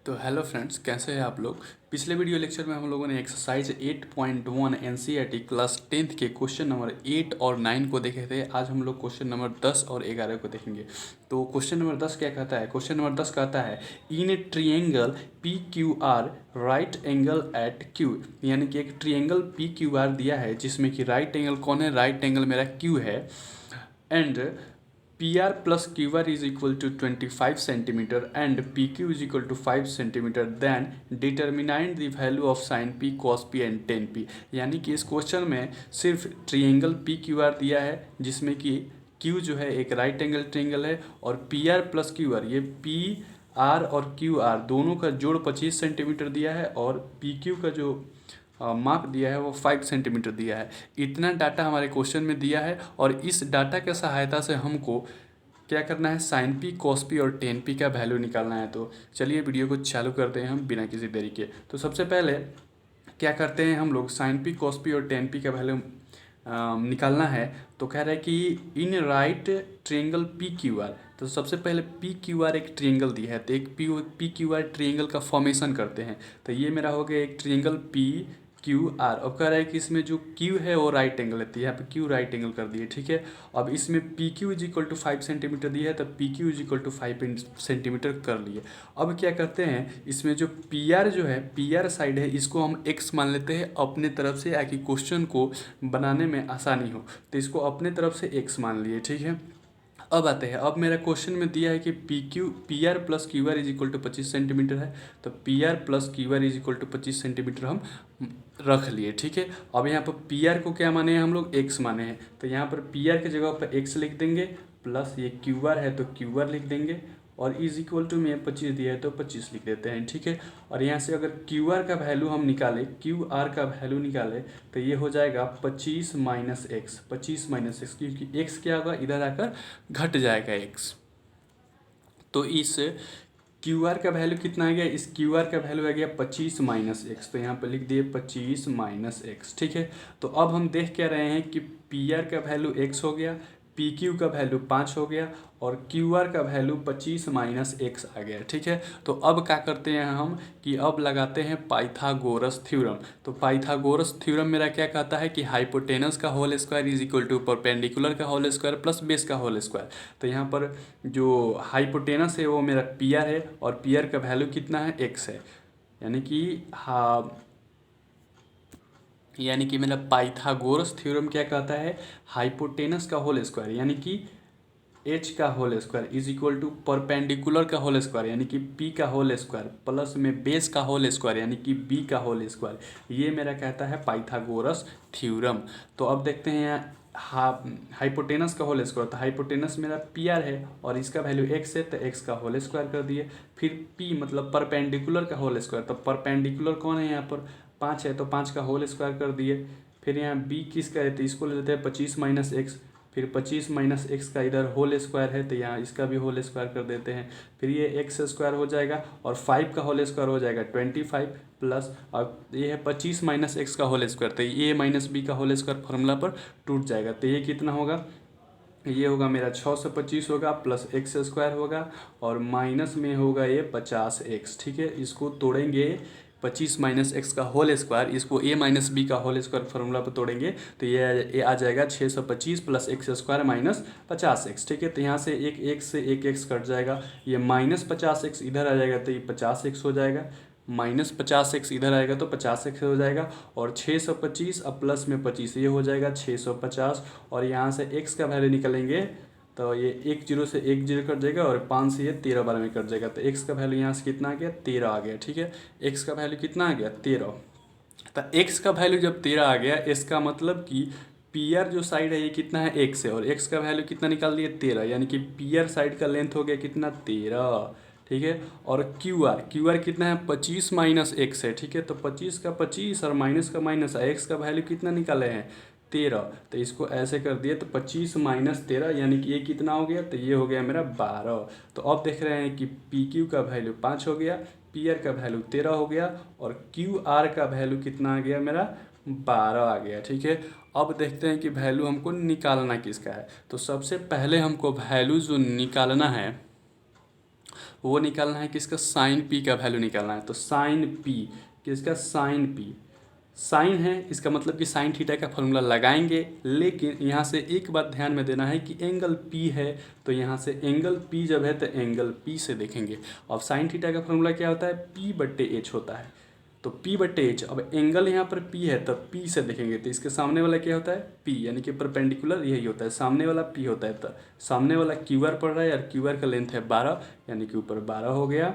तो hello friends, कैसे हैं आप लोग। पिछले वीडियो लेक्चर में हम लोगों ने एक्सरसाइज 8.1 एनसीईआरटी क्लास 10th के क्वेश्चन नंबर 8 और 9 को देखे थे। आज हम लोग क्वेश्चन नंबर 10 और 11 को देखेंगे। तो क्वेश्चन नंबर 10 क्या कहता है। क्वेश्चन नंबर 10 कहता है in a triangle P Q R right angle at Q, यानी कि एक ट्रिएंगल पी क्यू आर दिया है जिसमें कि राइट एंगल कौन है, राइट एंगल मेरा क्यू है। And PR plus QR is equal to 25 centimeter and PQ is equal to 5 centimeter, then determine the value of sin P cos P and tan P। यानी कि इस question में सिर्फ triangle PQR दिया है जिसमें कि Q जो है एक राइट एंगल ट्रिएंगल है और PR प्लस QR, ये PR और QR दोनों का जोड़ 25 सेंटीमीटर दिया है और PQ का जो माप दिया है वो 5 सेंटीमीटर दिया है। इतना डाटा हमारे क्वेश्चन में दिया है और इस डाटा के सहायता से हमको क्या करना है, साइन पी कॉस पी और टेन पी का वैल्यू निकालना है। तो चलिए वीडियो को चालू करते हैं हम बिना किसी देरी के। तो सबसे पहले क्या करते हैं हम लोग, साइन पी कॉस पी और टेन पी का वैल्यू निकालना है। तो कह रहा है कि in right triangle P Q are, तो सबसे पहले पी क्यू आर एक ट्रिएंगल दिया है तो एक पी क्यू आर ट्रिएंगल का फॉर्मेशन करते हैं। तो ये मेरा हो गया एक ट्रिएंगल पी क्यू आर। अब कह रहा है कि इसमें जो क्यू है वो राइट एंगल है, तो यहाँ पे क्यू राइट एंगल कर दिए, ठीक है। अब इसमें P Q is equal to 5 centimetre दिया है तो P Q is equal to 5 centimetre कर लिए। अब क्या करते हैं, इसमें जो पी आर जो है, पी आर साइड है, इसको हम एक्स मान लेते हैं अपने तरफ से, ताकि क्वेश्चन को बनाने में आसानी हो। तो इसको अपने तरफ से एक्स मान लिए, ठीक है। अब आते हैं, अब मेरा क्वेश्चन में दिया है कि P R plus Q R is equal to 25 centimetre है। तो P R plus Q R is equal to 25 centimetre हम रख लिए, ठीक है। अब यहाँ पर पी आर को क्या माने हैं हम लोग, एक्स माने हैं। तो यहाँ पर पी आर की जगह पर एक्स लिख देंगे, प्लस ये क्यू आर है तो क्यू आर लिख देंगे, और इज इक्वल टू में 25 दिया है तो 25 लिख देते हैं, ठीक है। और यहाँ से अगर क्यू आर का वैल्यू हम निकालें, क्यू आर का वैल्यू निकालें तो ये हो जाएगा 25 माइनस एक्स, 25 माइनस एक्स, क्योंकि एक्स क्या होगा, इधर आकर घट जाएगा एक्स। तो इस क्यू आर का वैल्यू कितना आ गया, इस क्यू आर का वैल्यू आ गया 25 माइनस एक्स। तो यहाँ पर लिख दिए 25 माइनस एक्स, ठीक है। तो अब हम देख क्या रहे हैं कि पी आर का वैल्यू एक्स हो गया, पी क्यू का वैल्यू 5 हो गया और क्यू आर का वैल्यू 25 माइनस एक्स आ गया, ठीक है। तो अब क्या करते हैं हम कि अब लगाते हैं पाइथागोरस थ्योरम। तो पाइथागोरस थ्योरम मेरा क्या कहता है कि हाइपोटेनस का whole square is equal to perpendicular का होल स्क्वायर प्लस बेस का होल स्क्वायर। तो यहाँ पर जो हाइपोटेनस है वो मेरा पी आर है और पी आर का वैल्यू कितना है, एक्स है। यानी कि मेरा पाइथागोरस थ्योरम क्या कहता है, हाइपोटेनस का होल स्क्वायर यानी कि एच का whole square is equal to perpendicular का होल स्क्वायर यानी कि पी का होल स्क्वायर प्लस में बेस का होल स्क्वायर यानी कि बी का होल स्क्वायर, ये मेरा कहता है पाइथागोरस थ्योरम। तो अब देखते हैं यहाँ हाइपोटेनस का होल स्क्वायर, तो हाइपोटेनस मेरा पी आर है और इसका वैल्यू एक्स है तो एक्स का होल स्क्वायर कर दिए। फिर पी मतलब परपेंडिकुलर का होल स्क्वायर, तो परपेंडिकुलर कौन है यहाँ पर, 5 है तो 5 का होल स्क्वायर कर दिए। फिर यहाँ बी किसका है तो इसको ले लेते हैं 25 माइनस एक्स, फिर 25 माइनस एक्स का इधर होल स्क्वायर है तो यहाँ इसका भी होल स्क्वायर कर देते हैं। फिर ये एक्स स्क्वायर हो जाएगा और 5 का होल स्क्वायर हो जाएगा 25 प्लस, अब ये है 25 माइनस एक्स का होल स्क्वायर, तो ए माइनस बी का होल स्क्वायर फॉर्मूला पर टूट जाएगा। तो ये कितना होगा, ये होगा मेरा 6 से 25 होगा प्लस एक्स स्क्वायर होगा और माइनस में होगा ये 50 एक्स, ठीक है। इसको तोड़ेंगे 25 माइनस एक्स का होल स्क्वायर, इसको ए माइनस बी का होल स्क्वायर फार्मूला पर तोड़ेंगे तो ये आ जाएगा 625 plus x square minus 50 x, ठीक है। तो यहाँ से एक एक्स से एक एक्स कट जाएगा, ये माइनस 50 एक्स इधर आ जाएगा तो ये 50 एक्स हो जाएगा, माइनस 50 एक्स इधर आएगा तो 50 एक्स हो जाएगा और 625 अब प्लस में 25 ये हो जाएगा 650। और यहाँ से एक्स का वैल्यू निकलेंगे तो ये एक जीरो से एक जीरो कट जाएगा और 5 से ये 13 बार में कट जाएगा, तो एक्स का वैल्यू यहाँ से कितना आ गया, 13 आ गया, ठीक है। एक्स का वैल्यू कितना आ गया, 13। तो एक्स का वैल्यू जब 13 आ गया, इसका मतलब कि पी आर जो साइड है ये कितना है, एक्स है, और एक्स का वैल्यू कितना निकाल दिए 13, यानी कि पी आर साइड का लेंथ हो गया कितना, 13, ठीक है। और क्यू आर कितना है, 25 माइनस एक्स है, ठीक है। तो 25 का 25 और माइनस का माइनस, एक्स का वैल्यू कितना निकाले हैं, 13। तो इसको ऐसे कर दिए तो 25 माइनस 13 यानी कि ये कितना हो गया, तो ये हो गया मेरा 12। तो अब देख रहे हैं कि पी क्यू का वैल्यू 5 हो गया, पी आर का वैल्यू 13 हो गया और क्यू आर का वैल्यू कितना आ गया मेरा, 12 आ गया, ठीक है। अब देखते हैं कि वैल्यू हमको निकालना किसका है। तो सबसे पहले हमको वैल्यू जो निकालना है वो निकालना है किसका, साइन पी का वैल्यू निकालना है। तो साइन पी किसका, साइन पी, साइन है इसका मतलब कि साइन थीटा का फॉर्मूला लगाएंगे, लेकिन यहाँ से एक बात ध्यान में देना है कि एंगल पी है, तो यहाँ से एंगल पी जब है तो एंगल पी से देखेंगे। अब साइन थीटा का फॉर्मूला क्या होता है, पी बट्टे एच होता है, तो पी बट्टे एच। अब एंगल यहाँ पर पी है तो पी से देखेंगे, तो इसके सामने वाला क्या होता है, पी, यानी कि परपेंडिकुलर यही होता है, सामने वाला पी होता है। तो सामने वाला क्यू आर पड़ रहा है, और क्यू आर का लेंथ है 12, यानी कि ऊपर 12 हो गया।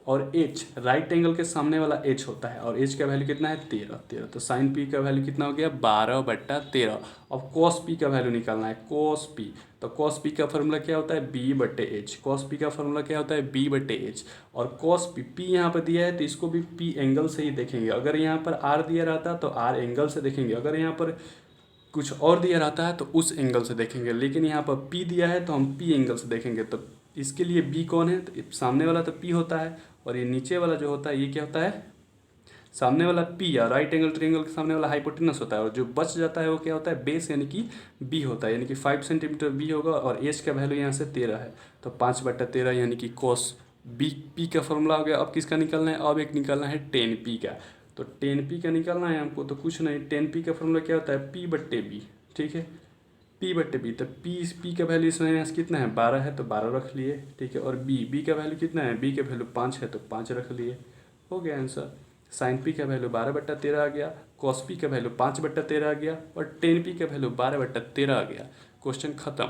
और एच राइट एंगल के सामने वाला एच होता है, और एच का वैल्यू कितना है, 13। तो साइन पी का वैल्यू कितना हो गया, 12/13। अब कॉस पी का वैल्यू निकालना है, कॉस पी। तो कॉस पी का फॉर्मूला क्या होता है, बी बट्टे एच। कॉस पी का फॉर्मूला क्या होता है, बी बट्टे एच। और कॉस पी, पी यहाँ पर दिया है तो इसको भी पी एंगल से ही देखेंगे। अगर यहाँ पर आर दिया रहता तो आर एंगल से देखेंगे, अगर यहाँ पर कुछ और दिया रहता है तो उस एंगल से देखेंगे, लेकिन यहाँ पर पी दिया है तो हम पी एंगल से देखेंगे। तो इसके लिए बी कौन है, तो सामने वाला तो पी होता है, और ये नीचे वाला जो होता है ये क्या होता है, सामने वाला पी, या राइट एंगल ट्रायंगल के सामने वाला हाइपोटेनस होता है, और जो बच जाता है वो क्या होता है, बेस, यानी कि बी होता है, यानी कि 5 सेंटीमीटर बी होगा। और एच का वैल्यू यहाँ से 13 है, तो 5/13 यानी कि कॉस बी, पी का फॉर्मूला हो गया। अब किसका निकालना है, अब एक निकालना है टेन पी का। तो टेन पी का निकालना है हमको, तो कुछ नहीं, टेन पी का फॉर्मूला क्या होता है, पी बट्टे बी, ठीक है, पी बट्टे बी। तो पी का वैल्यू इसमें यहाँ से कितना है, 12 है, तो 12 रख लिए, ठीक है। और बी का वैल्यू कितना है, बी का वैल्यू 5 है, तो 5 रख लिए, हो गया आंसर। साइन पी का वैल्यू 12/13 आ गया, कॉस पी का वैल्यू 5/13 आ गया, और टेन पी का वैल्यू 12/13 आ गया। क्वेश्चन खत्म।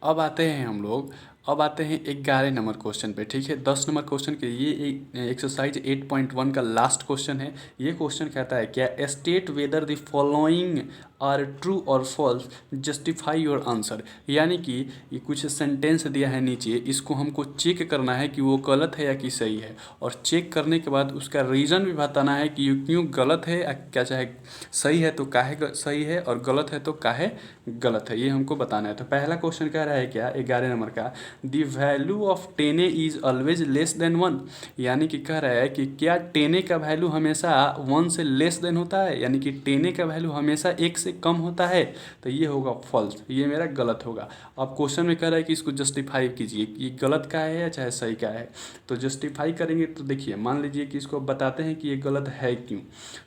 अब आते हैं हम लोग, अब आते हैं 11 नंबर क्वेश्चन पे, ठीक है। 10 नंबर क्वेश्चन के ये एक्सरसाइज 8.1 का लास्ट क्वेश्चन है। ये क्वेश्चन कहता है क्या, state whether the following are true और फॉल्स, जस्टिफाई योर आंसर। यानी कि ये कुछ सेंटेंस दिया है नीचे, इसको हमको चेक करना है कि वो गलत है या कि सही है, और चेक करने के बाद उसका रीज़न भी बताना है कि ये क्यों गलत है, क्या चाहे सही है तो काहे सही है, और गलत है तो काहे गलत है, ये हमको बताना है। तो पहला क्वेश्चन कह रहा है क्या, 11 नंबर का, the value of 10a is always less than 1। यानी कि कह रहा है कि क्या 10a का वैल्यू हमेशा 1 से लेस देन होता है, यानी कि 10a का वैल्यू हमेशा 1 से कम होता है। तो ये होगा फॉल्स, ये मेरा गलत होगा। अब क्वेश्चन में कह रहा है कि इसको जस्टिफाई कीजिए कि ये गलत का है या चाहे सही का है। तो जस्टिफाई करेंगे तो देखिए, मान लीजिए कि इसको बताते हैं कि ये गलत है क्यों।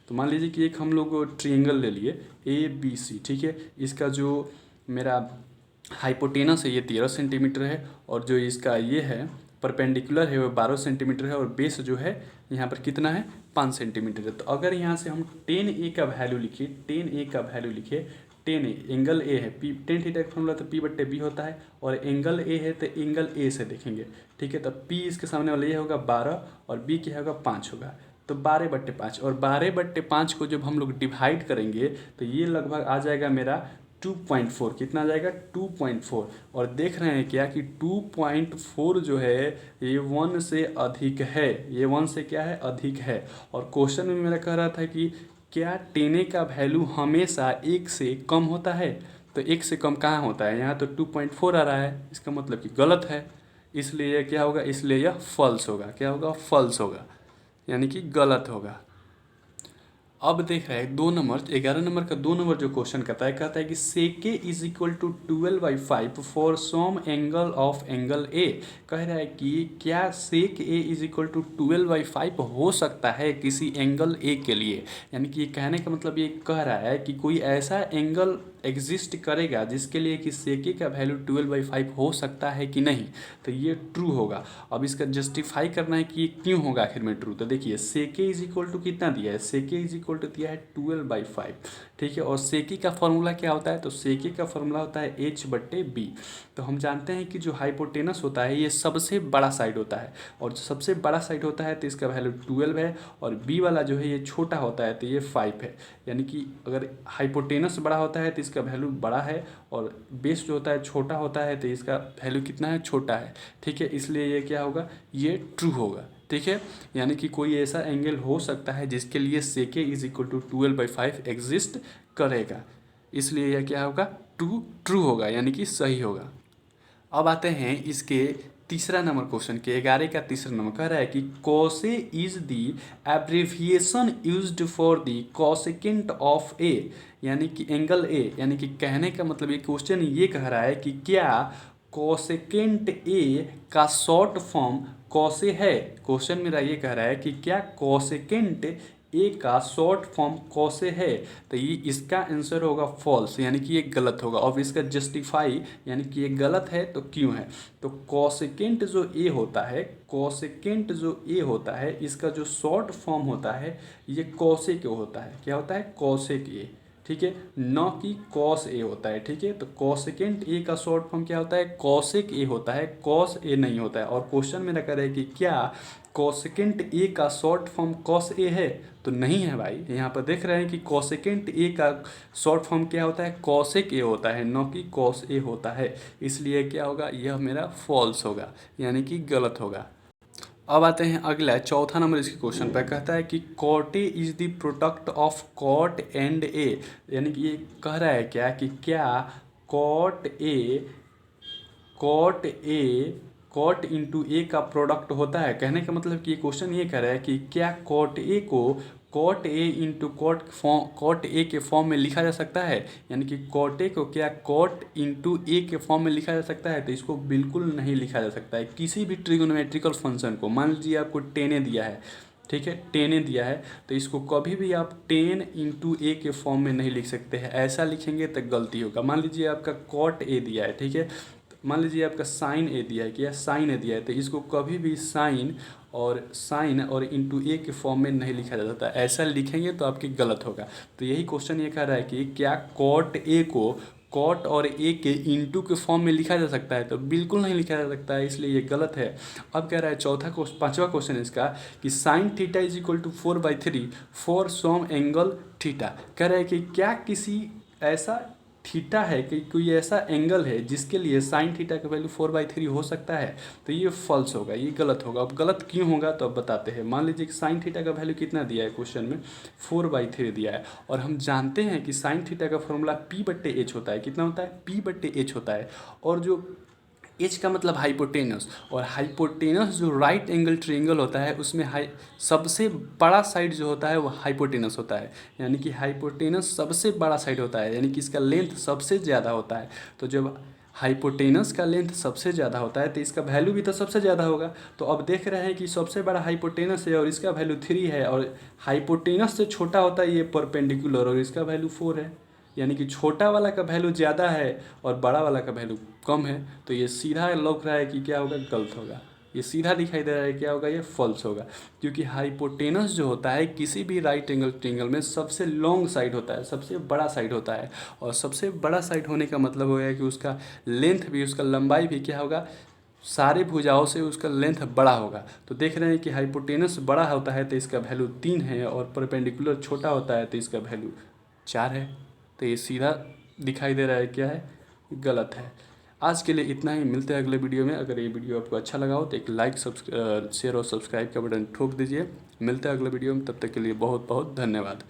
तो मान लीजिए कि एक हम लोग ट्रायंगल ले लिए ABC, ठीक है। इसका जो मेरा हाइपोटेनस है ये 13 सेंटीमीटर है, और जो इसका ये है परपेंडिकुलर है वो 12 सेंटीमीटर है, और बेस जो है यहाँ पर कितना है, 5 सेंटीमीटर है। तो अगर यहाँ से हम 10a का वैल्यू लिखिए, 10a का वैल्यू लिखिए, 10a एंगल ए है, पी टेन थीटा का फॉर्मूला तो p/b होता है, और एंगल ए है तो एंगल ए से देखेंगे, ठीक है। तो p इसके सामने वाला ये होगा 12, और b क्या होगा, 5 होगा, तो 12/5। और 12/5 को जब हम लोग डिवाइड करेंगे तो ये लगभग आ जाएगा मेरा 2.4। कितना आ जाएगा, 2.4। और देख रहे हैं क्या कि 2.4 जो है ये 1 से अधिक है, ये 1 से क्या है, अधिक है। और क्वेश्चन में मेरा कह रहा था कि क्या 10a का वैल्यू हमेशा 1 से कम होता है, तो 1 से कम कहाँ होता है, यहाँ तो 2.4 आ रहा है, इसका मतलब कि गलत है। इसलिए यह क्या होगा, इसलिए यह फॉल्स होगा, क्या होगा, फॉल्स होगा, यानी कि गलत होगा। अब देख रहे हैं 2 नंबर, 11 नंबर का 2 नंबर जो क्वेश्चन कहता है कि sec is equal to 12/5 for some angle of angle A. कह रहा है कि क्या sec A is equal to 12/5 हो सकता है किसी एंगल ए के लिए। यानी कि ये कहने का मतलब ये कह रहा है कि कोई ऐसा एंगल एग्जिस्ट करेगा जिसके लिए कि सेके का वैल्यू 12/5 हो सकता है कि नहीं, तो ये ट्रू होगा। अब इसका जस्टिफाई करना है कि ये क्यों होगा आखिर में ट्रू। तो देखिए, सेके इज इक्वल टू कितना दिया है, सेके इज इक्वल टू दिया है 12/5, ठीक है। और सेके का फॉर्मूला क्या होता है, तो सेके का फॉर्मूला होता है h/b। तो हम जानते हैं कि जो हाइपोटेनस होता है ये सबसे बड़ा साइड होता है, और जो सबसे बड़ा साइड होता है तो इसका वैल्यू 12 है, और बी वाला जो है ये छोटा होता है तो ये 5 है। यानी कि अगर हाइपोटेनस बड़ा होता है तो इसका वैल्यू बड़ा है, और बेस जो होता है छोटा होता है तो इसका वैल्यू कितना है, छोटा है, ठीक है। इसलिए ये क्या होगा, ये ट्रू होगा, ठीक है। यानी कि कोई ऐसा एंगल हो सकता है जिसके लिए सेके इज इक्वल टू 12/5 एग्जिस्ट करेगा, इसलिए यह क्या होगा, ट्रू होगा, यानी कि सही होगा। अब आते हैं इसके तीसरा नंबर क्वेश्चन के 11 का तीसरा नंबर कह रहा है कि cosec is the abbreviation used for the cosecant of A, यानी कि एंगल ए, यानी कि कहने का मतलब ये क्वेश्चन ये कह रहा है कि क्या कोसेकेंट ए का शॉर्ट फॉर्म कोसे है। क्वेश्चन मेरा ये कह रहा है कि क्या कोसेकेंट ए का शॉर्ट फॉर्म कोसे है, तो ये इसका आंसर होगा फॉल्स, यानी कि ये गलत होगा। और इसका जस्टिफाई यानी कि ये गलत है तो क्यों है, तो कोसेकेंट जो ए होता है, कोसेकेंट जो ए होता है इसका जो शॉर्ट फॉर्म होता है ये कोसेक होता है। क्या होता है, कोसेक ए, ठीक है, न कि कॉस ए होता है। ठीक है, तो कोसेकेंट ए का शॉर्ट फॉर्म क्या होता है, कोसेक ए होता है, कॉस ए नहीं होता है। और क्वेश्चन मेरा कह रहा है कि क्या कोसेकेंट ए का शॉर्ट फॉर्म कॉस ए है, तो नहीं है भाई। यहाँ पर देख रहे हैं कि कोसेकेंट ए का शॉर्ट फॉर्म क्या होता है, कोसेक ए होता है, न कि कॉस ए होता है। इसलिए क्या होगा, यह मेरा फॉल्स होगा, यानी कि गलत होगा। अब आते हैं अगला चौथा नंबर इसके क्वेश्चन पर, कहता है कि cot A is the product of cot and A, यानी कि ये कह रहा है क्या कि क्या कॉट इंटू ए का प्रोडक्ट होता है। कहने का मतलब कि ये क्वेश्चन ये कह रहा है कि क्या कॉट ए को cot A into cot A के फॉर्म में लिखा जा सकता है, यानी कि कॉट ए को क्या कॉट इंटू ए के फॉर्म में लिखा जा सकता है, तो इसको बिल्कुल नहीं लिखा जा सकता है। किसी भी ट्रिगोनोमेट्रिकल फंक्शन को, मान लीजिए आपको टेन ए दिया है, ठीक है, टेन ए दिया है, तो इसको कभी भी आप टेन इंटू ए के फॉर्म में नहीं लिख सकते हैं। ऐसा लिखेंगे तो गलती होगा। मान लीजिए आपका कॉट ए दिया है, ठीक है, मान लीजिए आपका साइन ए दिया है, क्या साइन ए दिया है, तो इसको कभी भी साइन और इंटू ए के फॉर्म में नहीं लिखा जा सकता। ऐसा लिखेंगे तो आपकी गलत होगा। तो यही क्वेश्चन ये कह रहा है कि क्या कॉट ए को कॉट और ए के इंटू के फॉर्म में लिखा जा सकता है, तो बिल्कुल नहीं लिखा जा सकता है, इसलिए ये गलत है। अब कह रहा है पांचवा क्वेश्चन इसका कि sine theta is equal to 4/3 for some angle theta. कह रहा है कि क्या किसी ऐसा थीटा है कि कोई ऐसा एंगल है जिसके लिए साइन थीटा का वैल्यू 4/3 हो सकता है, तो ये फॉल्स होगा, ये गलत होगा। अब गलत क्यों होगा तो अब बताते हैं। मान लीजिए कि साइन थीटा का वैल्यू कितना दिया है क्वेश्चन में, 4/3 दिया है, और हम जानते हैं कि साइन थीटा का फॉर्मूला P/H होता है। कितना होता है, P/H होता है। और जो एच का मतलब हाइपोटेनस, और हाइपोटेनस जो राइट एंगल ट्रायंगल होता है उसमें सबसे बड़ा साइड जो होता है वो हाइपोटेनस होता है, यानी कि हाइपोटेनस सबसे बड़ा साइड होता है, यानी कि इसका लेंथ सबसे ज़्यादा होता है। तो जब हाइपोटेनस का लेंथ सबसे ज़्यादा होता है तो इसका वैल्यू भी तो सबसे ज़्यादा होगा। तो अब देख रहे हैं कि सबसे बड़ा हाइपोटेनस है और इसका वैल्यू 3 है, और हाइपोटेनस से छोटा होता है ये परपेंडिकुलर, और इसका वैल्यू 4 है, यानी कि छोटा वाला का वैल्यू ज़्यादा है और बड़ा वाला का वैल्यू कम है। तो ये सीधा लग रहा है कि क्या होगा, गलत होगा। ये सीधा दिखाई दे रहा है, क्या होगा, ये फॉल्स होगा। क्योंकि हाइपोटेनस जो होता है किसी भी राइट एंगल ट्रायंगल में सबसे लॉन्ग साइड होता है, सबसे बड़ा साइड होता है। और सबसे बड़ा साइड होने का मतलब होगा कि उसका लेंथ भी, उसका लंबाई भी क्या होगा, सारे भुजाओं से उसका लेंथ बड़ा होगा। तो देख रहे हैं कि हाइपोटेनस बड़ा होता है तो इसका वैल्यू 3 है, और परपेंडिकुलर छोटा होता है तो इसका वैल्यू 4 है। तो ये सीधा दिखाई दे रहा है, क्या है, गलत है। आज के लिए इतना ही, मिलते हैं अगले वीडियो में। अगर ये वीडियो आपको अच्छा लगा हो तो एक लाइक, शेयर और सब्सक्राइब का बटन ठोक दीजिए। मिलते हैं अगले वीडियो में, तब तक के लिए बहुत बहुत धन्यवाद।